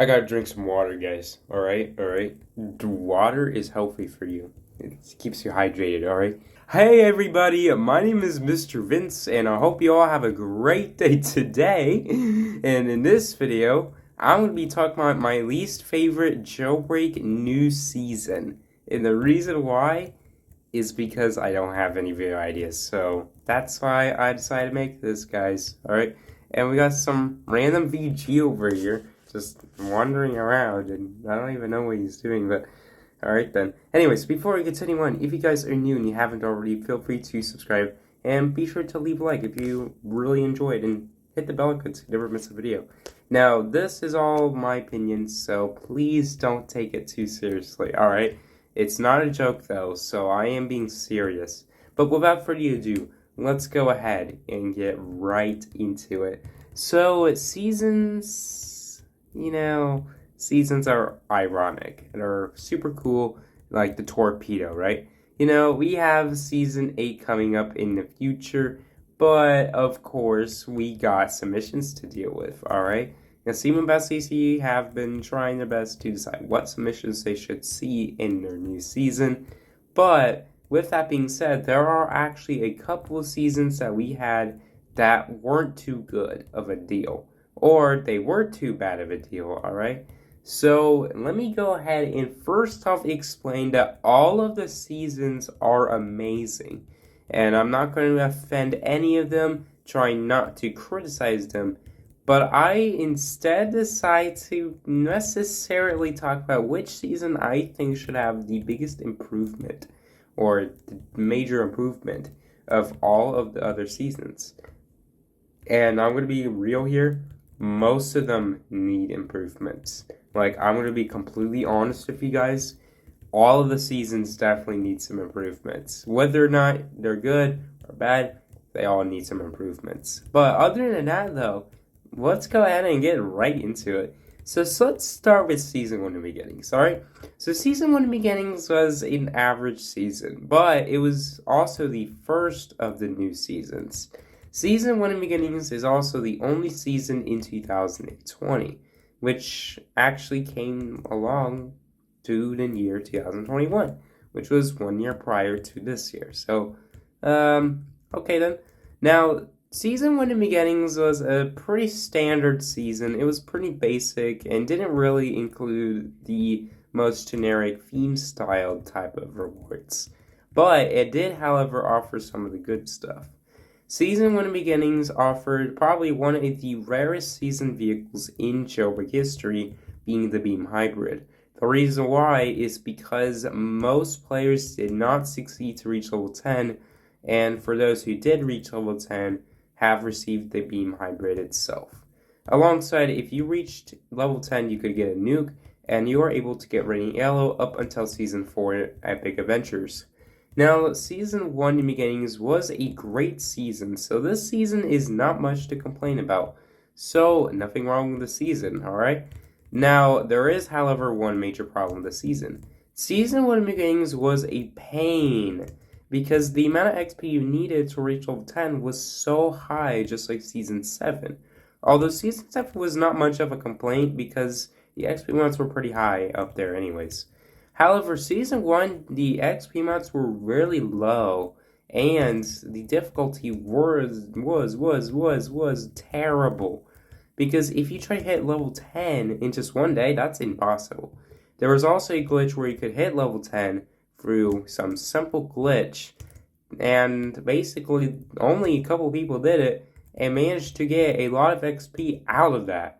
I gotta drink some water, guys. Alright, alright. Water is healthy for you. It keeps you hydrated, alright? Hey everybody, my name is Mr. Vince, and I hope you all have a great day today. And in this video, I'm gonna be talking about my least favorite Jailbreak new season. And the reason why is because I don't have any video ideas. So that's why I decided to make this, guys. Alright? And we got some random VG over here just wandering around, and I don't even know what he's doing, but alright then. Anyways, before we continue on, if you guys are new and you haven't already, feel free to subscribe, and be sure to leave a like if you really enjoyed, and hit the bell icon so you never miss a video. Now, this is all my opinion, so please don't take it too seriously, alright? It's not a joke though, so I am being serious. But without further ado, let's go ahead and get right into it. So, seasons, seasons are ironic and are super cool, like the torpedo, right? We have season 8 coming up in the future, but of course, we got submissions to deal with, alright? Now, Steven Best CC have been trying their best to decide what submissions they should see in their new season, but with that being said, there are actually a couple of seasons that we had that weren't too good of a deal, or they were too bad of a deal, alright? So, let me go ahead and first off explain that all of the seasons are amazing, and I'm not going to offend any of them, trying not to criticize them, but I instead decide to necessarily talk about which season I think should have the biggest improvement, or the major improvement of all of the other seasons. And I'm going to be real here, most of them need improvements. Like, I'm going to be completely honest with you guys, all of the seasons definitely need some improvements. Whether or not they're good or bad, they all need some improvements. But other than that though, let's go ahead and get right into it. So let's start with Season 1 in the Beginnings, alright? So Season 1 in the Beginnings was an average season, but it was also the first of the new seasons. Season 1 in the Beginnings is also the only season in 2020, which actually came along to the year 2021, which was 1 year prior to this year. So, okay then. Now, Season 1 in Beginnings was a pretty standard season. It was pretty basic and didn't really include the most generic theme-style type of rewards. But it did, however, offer some of the good stuff. Season 1 in Beginnings offered probably one of the rarest season vehicles in Jailbreak history, being the Beam Hybrid. The reason why is because most players did not succeed to reach level 10, and for those who did reach level 10, have received the Beam Hybrid itself. Alongside, if you reached level 10, you could get a nuke, and you are able to get Radiant Yellow up until Season 4 Epic Adventures. Now, Season 1 in Beginnings was a great season, so this season is not much to complain about. So, nothing wrong with the season, alright? Now, there is, however, one major problem with the season. Season 1 in Beginnings was a pain, because the amount of XP you needed to reach level 10 was so high, just like Season 7. Although Season 7 was not much of a complaint, because the XP amounts were pretty high up there anyways. However, Season 1, the XP amounts were really low, and the difficulty was terrible. Because if you try to hit level 10 in just one day, that's impossible. There was also a glitch where you could hit level 10 through some simple glitch, and basically only a couple people did it and managed to get a lot of XP out of that.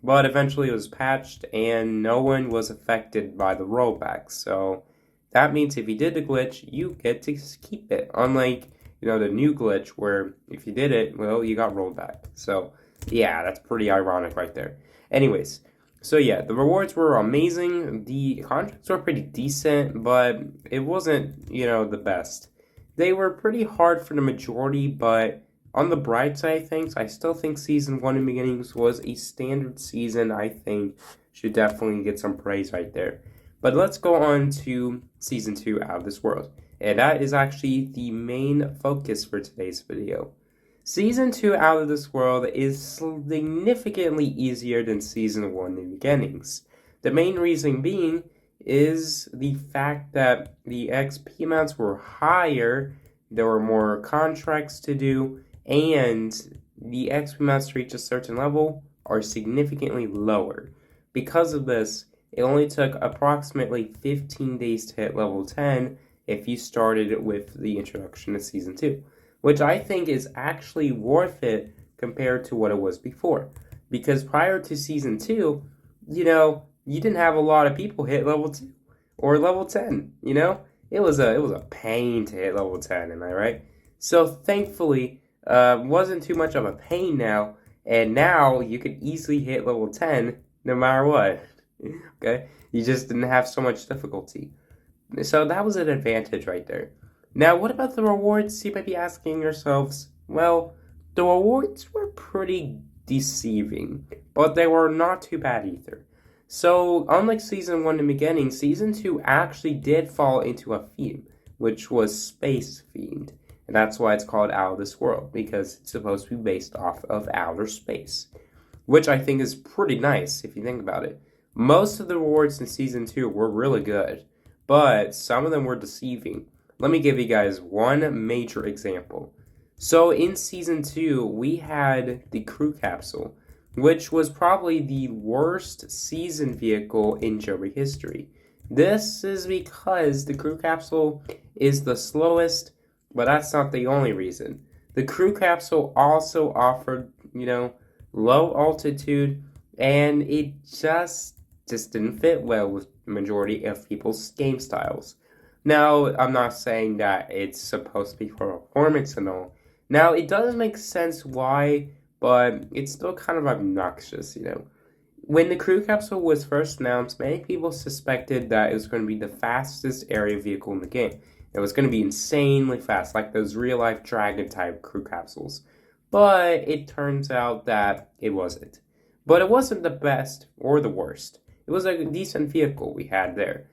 But eventually it was patched and no one was affected by the rollback. So that means if you did the glitch, you get to keep it. Unlike, the new glitch where if you did it, well, you got rolled back. So yeah, that's pretty ironic right there. Anyways, so yeah, the rewards were amazing. The contracts were pretty decent, but it wasn't, the best. They were pretty hard for the majority, but on the bright side of things, I still think Season 1 in Beginnings was a standard season. I think should definitely get some praise right there. But let's go on to Season 2 Out of This World. And that is actually the main focus for today's video. Season 2 Out of This World is significantly easier than Season 1 New Beginnings. The main reason being is the fact that the XP amounts were higher, there were more contracts to do, and the XP amounts to reach a certain level are significantly lower. Because of this, it only took approximately 15 days to hit level 10 if you started with the introduction of Season 2. Which I think is actually worth it compared to what it was before. Because prior to Season 2, you didn't have a lot of people hit level 2 or level 10, It was a pain to hit level 10, am I right? So thankfully, wasn't too much of a pain now, and now you could easily hit level 10 no matter what. Okay? You just didn't have so much difficulty. So that was an advantage right there. Now, what about the rewards? You might be asking yourselves. Well, the rewards were pretty deceiving, but they were not too bad either. So, unlike Season 1 in the beginning, Season 2 actually did fall into a theme, which was space themed. And that's why it's called Out of This World, because it's supposed to be based off of outer space. Which I think is pretty nice, if you think about it. Most of the rewards in Season 2 were really good, but some of them were deceiving. Let me give you guys one major example. So in Season 2, we had the crew capsule, which was probably the worst season vehicle in Jailbreak history. This is because the crew capsule is the slowest, but that's not the only reason. The crew capsule also offered, low altitude, and it just didn't fit well with the majority of people's game styles. Now, I'm not saying that it's supposed to be for performance and all. Now, it does make sense why, but it's still kind of obnoxious, When the crew capsule was first announced, many people suspected that it was going to be the fastest area vehicle in the game. It was going to be insanely fast, like those real-life Dragon-type crew capsules. But it turns out that it wasn't. But it wasn't the best or the worst. It was a decent vehicle we had there.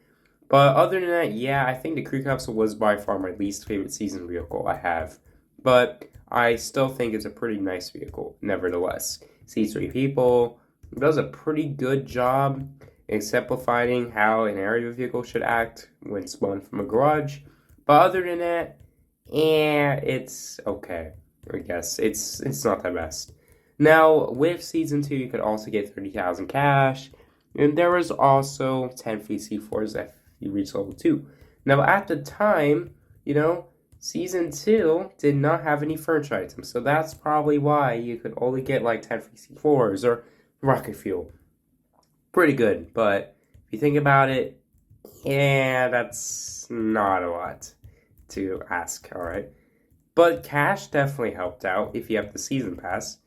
But other than that, yeah, I think the crew capsule was by far my least favorite season vehicle I have. But I still think it's a pretty nice vehicle, nevertheless. Seats 3 people, it does a pretty good job exemplifying how an area vehicle should act when spawned from a garage. But other than that, it's okay, I guess. It's not the best. Now, with Season 2, you could also get 30,000 cash. And there was also 10 free C4s if you reach level 2. Now, at the time, Season 2 did not have any furniture items. So that's probably why you could only get like 10 free C4s or rocket fuel. Pretty good, but if you think about it, that's not a lot to ask, alright? But cash definitely helped out if you have the Season Pass.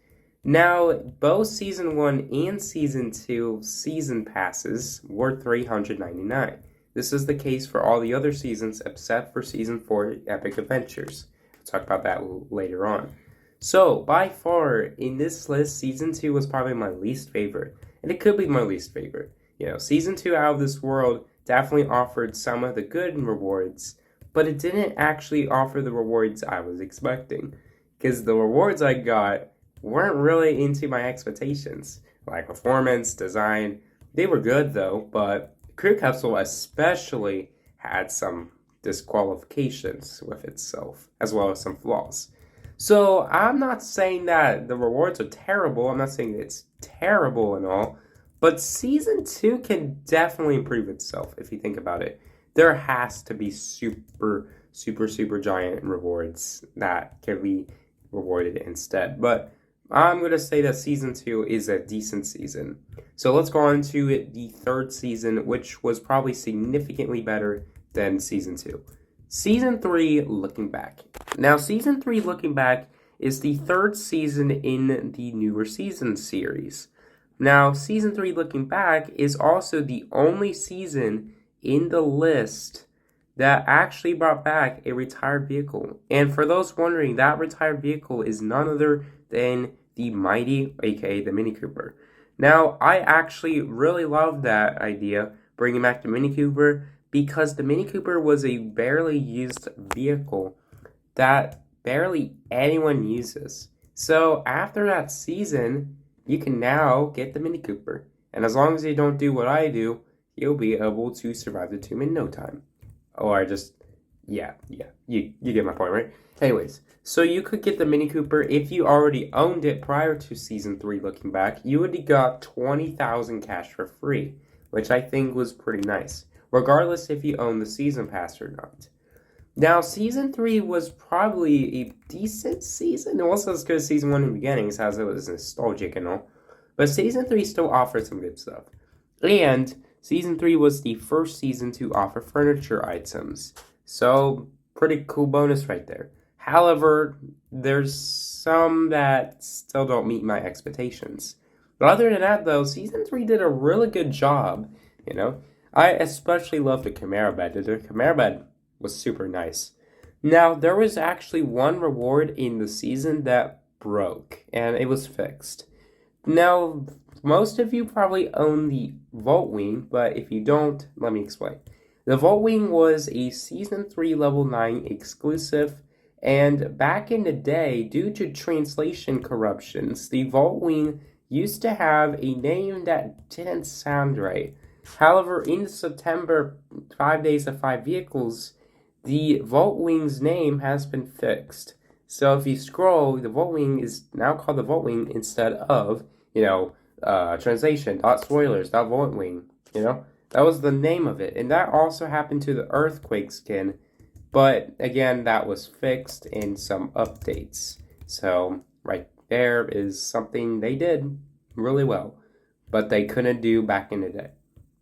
Now, both Season 1 and Season 2 Season Passes were $399. This is the case for all the other seasons except for Season 4 Epic Adventures. We'll talk about that later on. So, by far, in this list, Season 2 was probably my least favorite. And it could be my least favorite. Season 2 Out of This World definitely offered some of the good rewards, but it didn't actually offer the rewards I was expecting. Because the rewards I got weren't really into my expectations. Like performance, design, they were good though, but Crew Capsule especially had some disqualifications with itself, as well as some flaws. So I'm not saying that the rewards are terrible, I'm not saying it's terrible and all, but Season 2 can definitely improve itself if you think about it. There has to be super giant rewards that can be rewarded instead, but I'm going to say that Season 2 is a decent season. So let's go on to the third season, which was probably significantly better than Season 2. Season 3, Looking Back. Now, Season 3, Looking Back is the third season in the newer season series. Now, Season 3, Looking Back is also the only season in the list that actually brought back a retired vehicle. And for those wondering, that retired vehicle is none other than the Mighty, aka the Mini Cooper. Now, I actually really love that idea, bringing back the Mini Cooper, because the Mini Cooper was a barely used vehicle that barely anyone uses. So after that season, you can now get the Mini Cooper. And as long as you don't do what I do, you'll be able to survive the tomb in no time. Or just, yeah, you get my point, right? Anyways, so you could get the Mini Cooper if you already owned it prior to Season 3 looking back. You would have got 20,000 cash for free, which I think was pretty nice, regardless if you own the Season Pass or not. Now, Season 3 was probably a decent season. It wasn't as good as Season 1 in the beginnings, as it was nostalgic and all. But Season 3 still offered some good stuff. And Season 3 was the first season to offer furniture items. So, pretty cool bonus right there. However, there's some that still don't meet my expectations. But other than that, though, Season 3 did a really good job, you know. I especially love the Chimera bed. The Chimera bed was super nice. Now, there was actually one reward in the season that broke, and it was fixed. Now, most of you probably own the Vault Wing, but if you don't, let me explain. The Vault Wing was a Season 3 Level 9 exclusive, and back in the day, due to translation corruptions, the Vault Wing used to have a name that didn't sound right. However, in September 5 Days of 5 Vehicles, the Vault Wing's name has been fixed. So if you scroll, the Vault Wing is now called the Vault Wing instead of, translation, .spoilers, .Vault Wing, That was the name of it. And that also happened to the Earthquake skin. But again, that was fixed in some updates. So right there is something they did really well, but they couldn't do back in the day.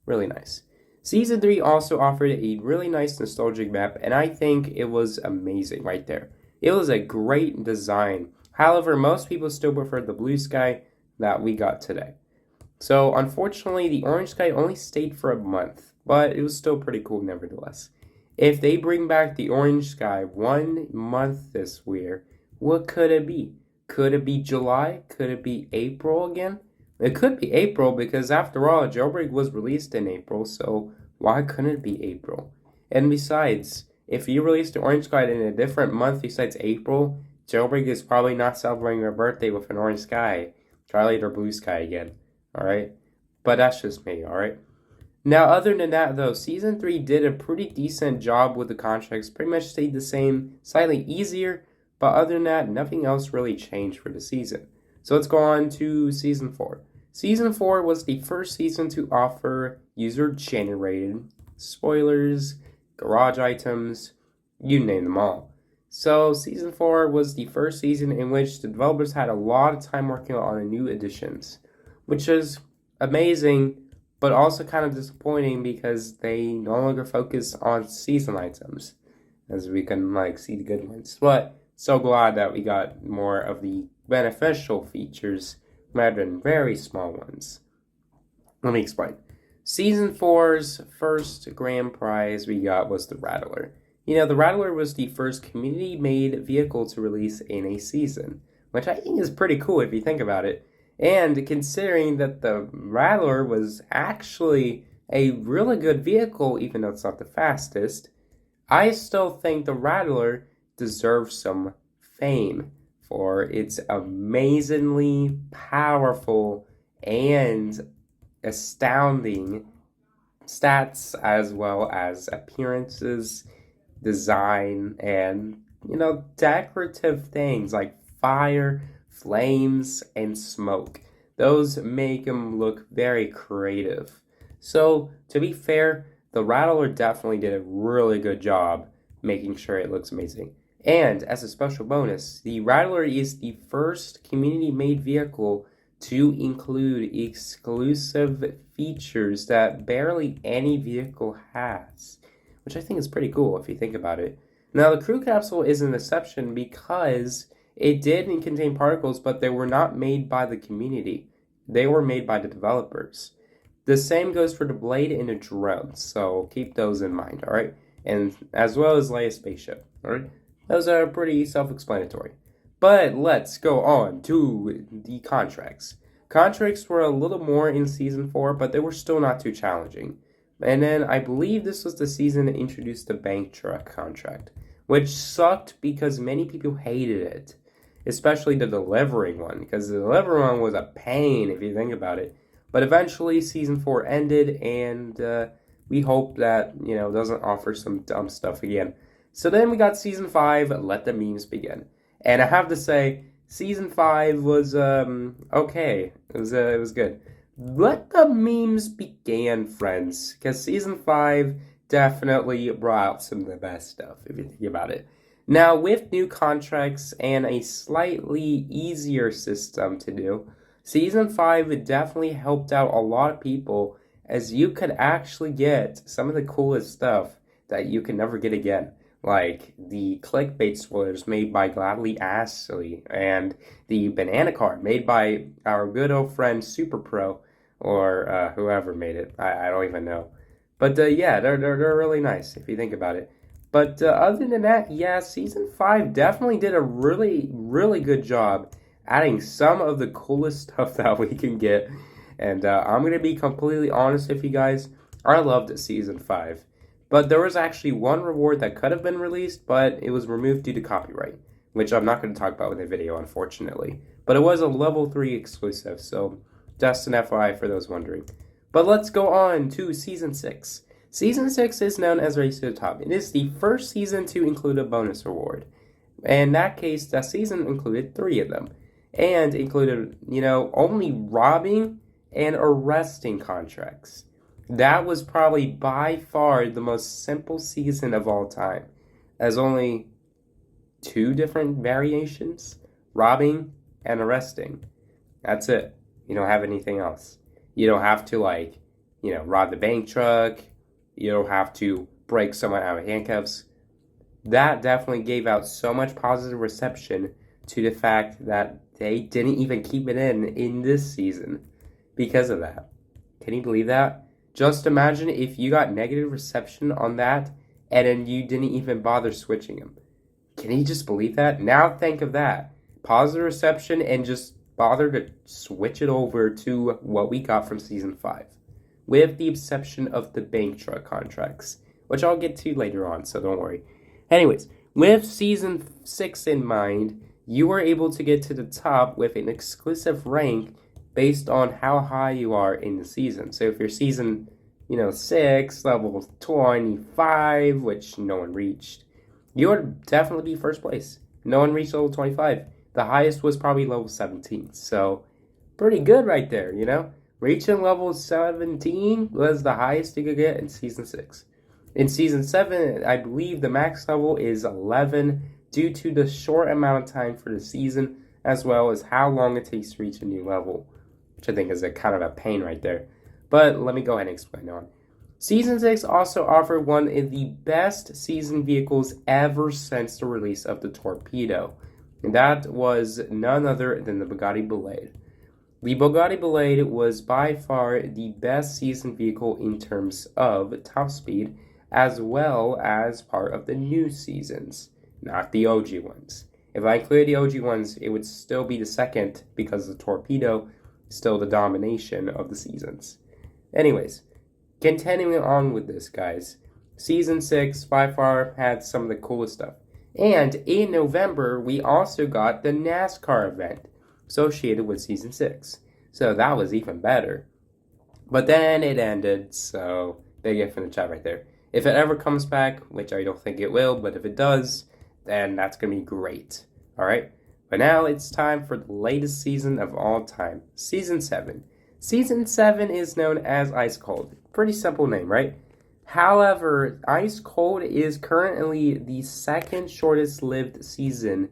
Really nice. Season 3 also offered a really nice nostalgic map, and I think it was amazing right there. It was a great design. However, most people still prefer the blue sky that we got today. So, unfortunately, the orange sky only stayed for a month, but it was still pretty cool nevertheless. If they bring back the orange sky 1 month this year, what could it be? Could it be July? Could it be April again? It could be April because, after all, Jailbreak was released in April, so why couldn't it be April? And besides, if you released the Orange Sky in a different month besides April, Jailbreak is probably not celebrating their birthday with an orange sky. Try later blue sky again, alright? But that's just me, alright? Now, other than that, though, Season 3 did a pretty decent job with the contracts. Pretty much stayed the same, slightly easier, but other than that, nothing else really changed for the season. So let's go on to Season 4. Season 4 was the first season to offer user-generated spoilers, garage items, you name them all. So Season 4 was the first season in which the developers had a lot of time working on the new additions, which is amazing, but also kind of disappointing because they no longer focus on season items, as we can see the good ones. But so glad that we got more of the beneficial features rather than very small ones. Let me explain. Season 4's first grand prize we got was the Rattler. The Rattler was the first community-made vehicle to release in a season, which I think is pretty cool if you think about it. And considering that the Rattler was actually a really good vehicle, even though it's not the fastest, I still think the Rattler deserves some fame for its amazingly powerful and astounding stats, as well as appearances, design, and, decorative things like fire, flames, and smoke. Those make them look very creative. So, to be fair, the Rattler definitely did a really good job making sure it looks amazing. And as a special bonus, the Rattler is the first community-made vehicle to include exclusive features that barely any vehicle has, which I think is pretty cool if you think about it. Now, the crew capsule is an exception because it did contain particles, but they were not made by the community. They were made by the developers. The same goes for the blade and the drone, so keep those in mind, alright? And as well as Leia's spaceship, alright? Those are pretty self-explanatory. But let's go on to the contracts. Contracts were a little more in Season 4, but they were still not too challenging. And then I believe this was the season that introduced the bank truck contract, which sucked because many people hated it, especially the delivering one, because the delivering one was a pain if you think about it. But eventually, season 4 ended, and we hope that, doesn't offer some dumb stuff again. So then we got season 5, Let the Memes Begin. And I have to say, season 5 was okay. It was good. Let the memes begin, friends, because season 5 definitely brought out some of the best stuff, if you think about it. Now, with new contracts and a slightly easier system to do, season 5 definitely helped out a lot of people, as you could actually get some of the coolest stuff that you can never get again. Like the clickbait spoilers made by Gladly Ashley, and the banana card made by our good old friend Super Pro, or whoever made it. I don't even know. But yeah, they're really nice if you think about it. But other than that, yeah, season 5 definitely did a really good job adding some of the coolest stuff that we can get. And I'm gonna be completely honest with you guys. I loved season 5. But there was actually one reward that could have been released, but it was removed due to copyright, which I'm not going to talk about in the video, unfortunately. But it was a level 3 exclusive, so just an FYI for those wondering. But let's go on to Season 6. Season 6 is known as Race to the Top. It is the first season to include a bonus reward. In that case, that season included 3 of them. And included, only robbing and arresting contracts. That was probably by far the most simple season of all time, as only 2 different variations, robbing and arresting. That's it. You don't have anything else. You don't have to, rob the bank truck. You don't have to break someone out of handcuffs. That definitely gave out so much positive reception to the fact that they didn't even keep it in this season because of that. Can you believe that? Just imagine if you got negative reception on that and then you didn't even bother switching them. Can you just believe that? Now think of that. Positive reception and just bother to switch it over to what we got from season 5. With the exception of the bank truck contracts, which I'll get to later on, so don't worry. Anyways, with season 6 in mind, you were able to get to the top with an exclusive rank based on how high you are in the season. So if you're season, 6, level 25, which no one reached, you would definitely be first place. No one reached level 25. The highest was probably level 17. So pretty good right there, Reaching level 17 was the highest you could get in season 6. In season 7, I believe the max level is 11 due to the short amount of time for the season, as well as how long it takes to reach a new level, which I think is a kind of a pain right there. But let me go ahead and explain on. Season 6 also offered one of the best season vehicles ever since the release of the Torpedo. And that was none other than the Bugatti Blade. The Bugatti Blade was by far the best season vehicle in terms of top speed, as well as part of the new seasons, not the OG ones. If I include the OG ones, it would still be the second because the Torpedo is still the domination of the seasons. Anyways, continuing on with this, guys. Season 6 by far had some of the coolest stuff. And in November, we also got the NASCAR event associated with Season 6. So that was even better. But then it ended, so big F in the chat right there. If it ever comes back, which I don't think it will, but if it does, then that's going to be great. Alright? But now it's time for the latest season of all time, Season 7. Season 7 is known as Ice Cold. Pretty simple name, right? However, Ice Cold is currently the second shortest lived season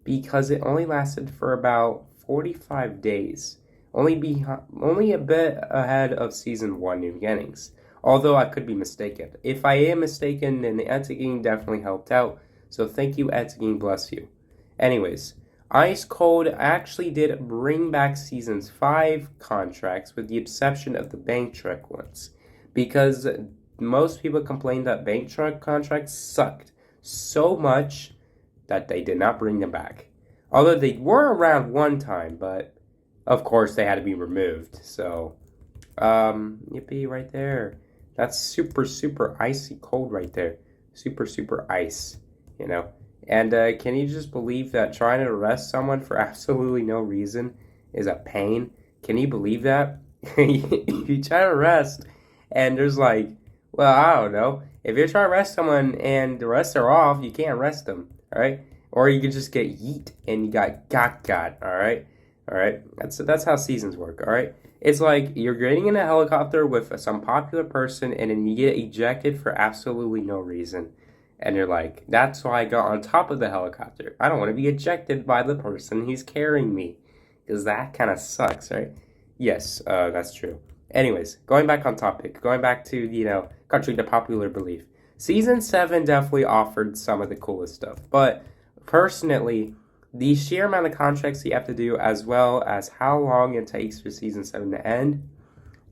because it only lasted for about 45 days. Only a bit ahead of Season 1 New Beginnings. Although I could be mistaken. If I am mistaken, then the Etziging definitely helped out. So thank you, Etziging, bless you. Anyways, Ice Cold actually did bring back Season's 5 contracts with the exception of the bank truck ones. Because most people complained that bank truck contracts sucked so much that they did not bring them back. Although they were around one time, but of course they had to be removed. So, yippee right there. That's super icy cold right there. Super ice. you know. And can you just believe that trying to arrest someone for absolutely no reason is a pain? Can you believe that? You try to arrest, and there's like, well, I don't know. If you're trying to arrest someone and the arrests are off, you can't arrest them, all right? Or you could just get yeet and you got, all right? All right? That's how seasons work, all right? It's like you're getting in a helicopter with some popular person and then you get ejected for absolutely no reason. And you're like, that's why I got on top of the helicopter. I don't want to be ejected by the person who's carrying me. Because that kind of sucks, right? Yes, that's true. Anyways, going back on topic, going back to, contrary to popular belief. Season 7 definitely offered some of the coolest stuff. But personally, the sheer amount of contracts you have to do, as well as how long it takes for Season 7 to end,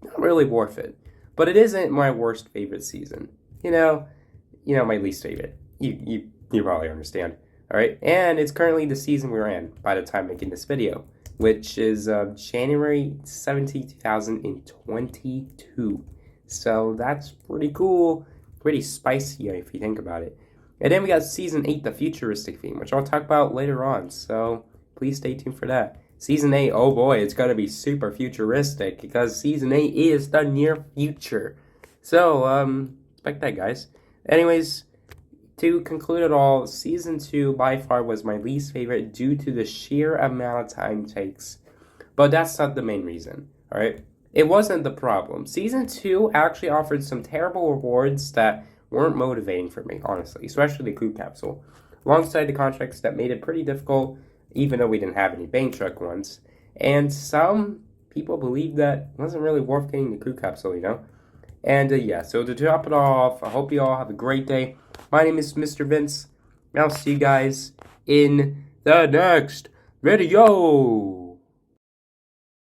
not really worth it. But it isn't my worst favorite season. My least favorite. You probably understand. All right, and it's currently the season we're in by the time making this video, which is January 17, 2022. So that's pretty cool, pretty spicy if you think about it. And then we got Season 8, the futuristic theme, which I'll talk about later on. So please stay tuned for that. Season 8, oh boy, it's going to be super futuristic because Season 8 is the near future. So, expect that, guys. Anyways, to conclude it all, Season 2 by far was my least favorite due to the sheer amount of time it takes. But that's not the main reason, alright? It wasn't the problem. Season 2 actually offered some terrible rewards that weren't motivating for me, honestly, especially the crew capsule, alongside the contracts that made it pretty difficult, even though we didn't have any bank truck ones. And some people believed that it wasn't really worth getting the crew capsule, And yeah, so to top it off, I hope you all have a great day. My name is Mr. Vince, and I'll see you guys in the next video.